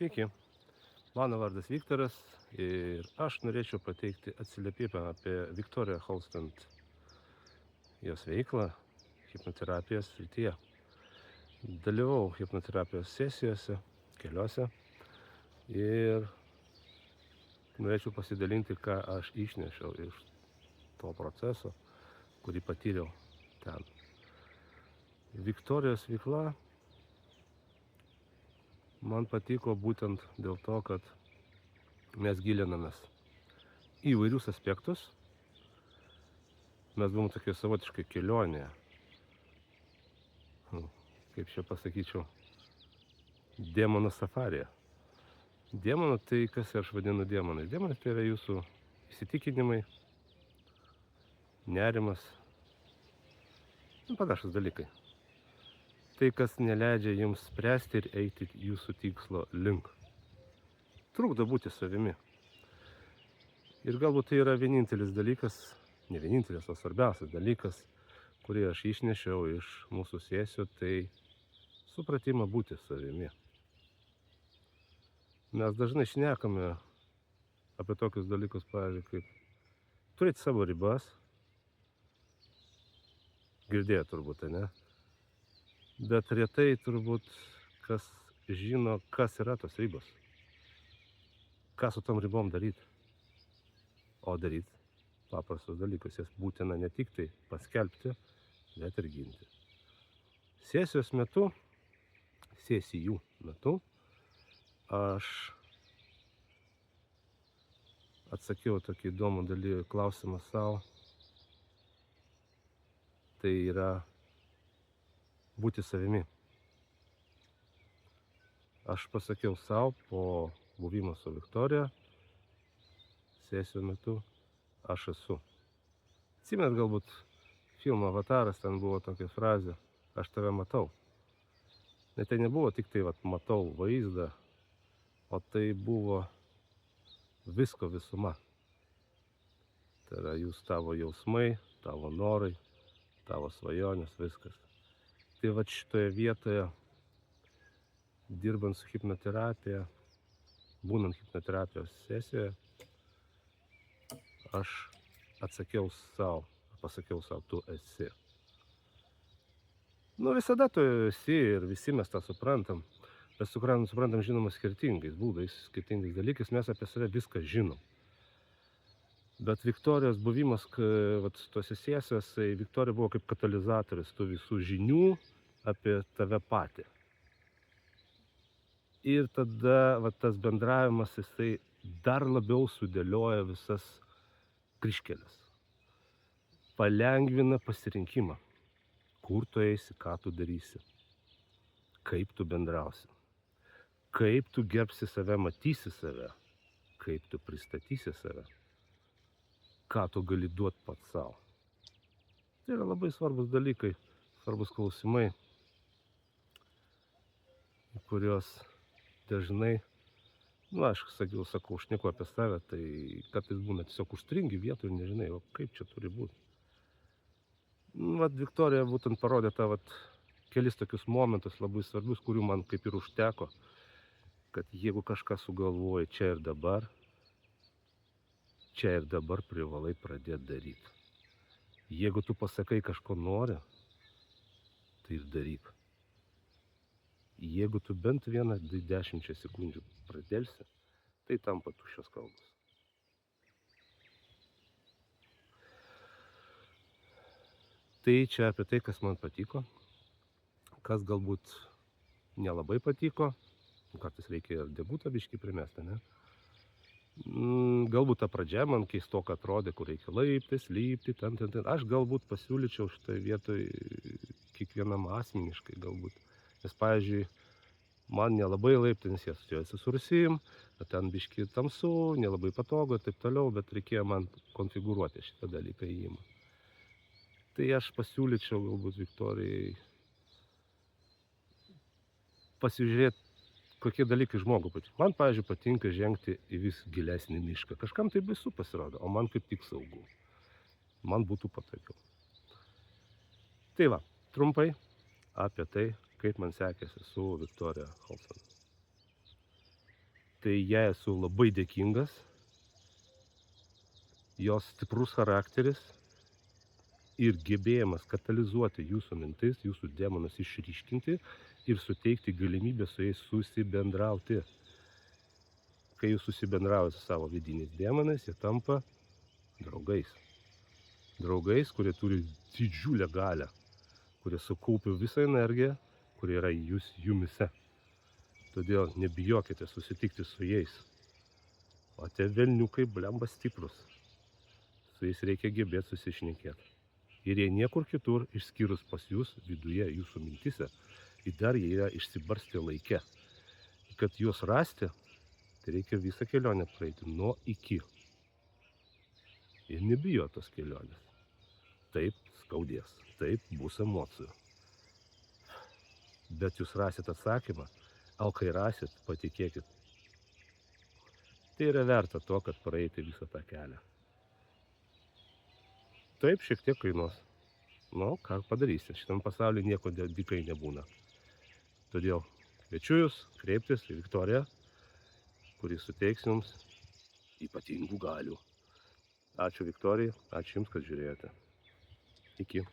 Sveiki, mano vardas Viktoras ir aš norėčiau pateikti atsiliepimą apie Viktoriją Holstant, jos veiklą hipnoterapijos srityje. Dalyvau hipnoterapijos sesijose, keliose ir norėčiau pasidalinti, ką aš išnešiau iš to proceso, kurį patyriau ten. Viktorijos veikla man patiko būtent dėl to, kad mes gilinamės į įvairius aspektus. Mes buvom tokie savotiškai kelionėje. Kaip čia pasakyčiau, demonų safarija. Demonų tai, kas aš vadinu demonai. Demonai tai yra jūsų įsitikinimai, nerimas, panašus dalykai. Tai, kas neleidžia jums spręsti ir eiti jūsų tikslo link. Trukdo būti savimi. Ir galbūt tai yra vienintelis dalykas, ne vienintelis, o svarbiausias dalykas, kurį aš išnešiau iš mūsų sesijų, tai supratimą būti savimi. Mes dažnai šnekame apie tokius dalykus, pavyzdžiui, kaip turėti savo ribas. Girdėjo turbūt, ne? Bet retai turbūt kas žino, kas yra tos ribos. Ką su tom ribom daryti. O daryti paprastus dalykus. Jas būtina ne tik tai paskelbti, bet ir ginti. Sesijų metu aš atsakiau tokį įdomų klausimą savo. Tai yra būti savimi. Aš pasakiau savo po buvimo su Viktorija sesijų metu, aš esu. Atsimenat galbūt filmo Avataras, ten buvo tokia frazė, aš tave matau. Bet tai nebuvo tik tai matau vaizdą, o tai buvo visko visuma. Tai yra tavo jausmai, tavo norai, tavo svajonės, viskas. Tai šitoje vietoje, dirbant su hipnoterapija, būnant hipnoterapijos sesijoje, aš pasakiau savo, tu esi. Visada tu esi ir visi mes tą suprantam. Bet suprantam, žinoma, skirtingais būdais, skirtingais dalykais, mes apie save viską žinom. Bet Viktorijos buvimas tose sesijose, Viktorija buvo kaip katalizatorius tų visų žinių apie tave patį. Ir tada tas bendravimas, jisai dar labiau sudėlioja visas kryžkeles. Palengvina pasirinkimą. Kur tu eisi, ką tu darysi, kaip tu bendrausi, kaip tu gerbsi save, matysi save, kaip tu pristatysi save, ką tu gali duoti pats savo. Tai yra labai svarbus dalykai, svarbus klausimai, kurios dažnai, aš sakau, šneku apie save, tai kartais būna tiesiog užstringi vietoj ir nežinai, o kaip čia turi būti. Viktorija būtent parodė kelis tokius momentus labai svarbius, kurių man kaip ir užteko, kad jeigu kažką sugalvoji čia ir dabar privalai pradėti daryti. Jeigu tu pasakai kažko nori, tai ir daryk. Jeigu tu bent 10 sekundžių pradėlsi, tai tampa tuščios kalbos. Tai čia apie tai, kas man patiko, kas galbūt nelabai patiko, kartais reikia ir debutą biškį primesti, ne? Galbūt ta pradžia man keistoka atrodė, kur reikia laiptis, lipti, ten. Aš galbūt pasiūlyčiau šitoje vietoje kiekvienam asmeniškai galbūt. Nes, pavyzdžiui, man nelabai laiptinis jie asocijuojasi su Rusijom, ten biškį tamsu, nelabai patogu ir taip toliau, bet reikėjo man konfigūruoti šitą dalyką įėjimą. Tai aš pasiūlyčiau galbūt Viktorijai pasižiūrėti, kokie dalykai žmogų patinka. Man, pavyzdžiui, patinka žengti į vis gilesnį mišką. Kažkam tai baisu pasirodo, o man kaip tik saugu. Man būtų patogiau. Tai trumpai apie tai, kaip man sekėsi su Viktorija Holstant. Tai jai esu labai dėkingas. Jos stiprus charakteris ir gebėjimas katalizuoti jūsų mintis, jūsų demonus išryškinti ir suteikti galimybę su jais susibendrauti. Kai jūs susibendraujate su savo vidiniais demonais, jie tampa draugais. Draugais, kurie turi didžiulę galią, kurie sukaupia visą energiją, kurie yra jumise. Todėl nebijokite susitikti su jais. O tie velniukai blemba stiprus. Su jais reikia gebėti susišnekėti. Ir jie niekur kitur, išskyrus pas jūs viduje, jūsų mintise, ir dar jie yra išsibarstę laike. Kad juos rasti, tai reikia visą kelionę praeiti nuo iki. Ir nebijo tos kelionės. Taip skaudės, taip bus emocijų. Bet jūs rasit atsakymą, o kai rasit, patikėkit, tai yra verta to, kad praeiti visą tą kelią. Taip, šiek tiek kainuos. Nu, ką padarysi, šitam pasaulyje nieko dykai nebūna. Todėl kviečiu jūs kreiptis į Viktoriją, kuris suteiks jums ypatingų galių. Ačiū Viktorijai, ačiū Jums, kad žiūrėjote. Iki.